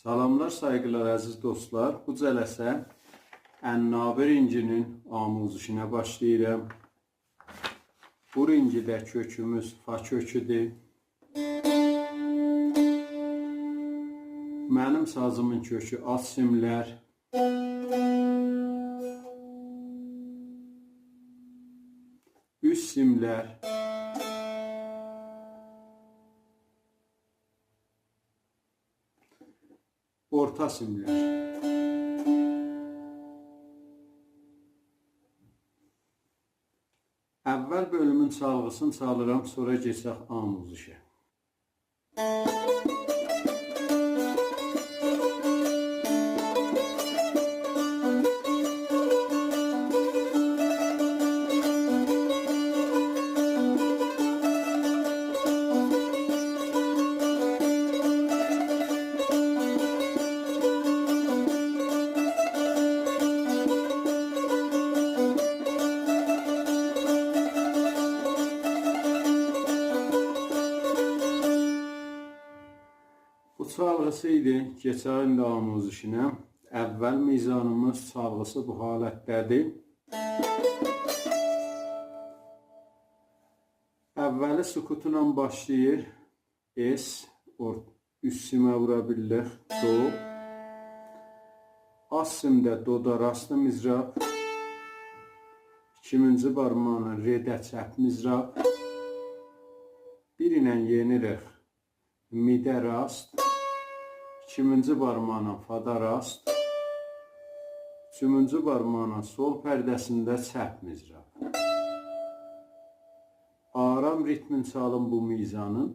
Salamlar, sayğılar, əziz dostlar. Bu cələsə Ənnabir incinin amuzişinə başlayıram. Bu incidə kökümüz fa köküdür. Mənim sazımın kökü az simlər. Üst simlər. Orta simlər. Əvvəl bölümün çalğısını çalıram, sonra keçək amuzişə. Bu çalğısı idi, keçərin də amuzişinə. Əvvəl mizanımız çalğısı bu halətdədir. Əvvəli sukutla başlayır. Es, üst simə vura bilirik. Do. Az simdə doda rastı mizrab. İkinci barmağına redə çəp mizrab. Bir ilə yenirik. Midə rast. İkinci barmağına fada rast. Üçüncü barmağına sol pərdəsində çəp mizrab. Aram ritmin çalın bu mizanın.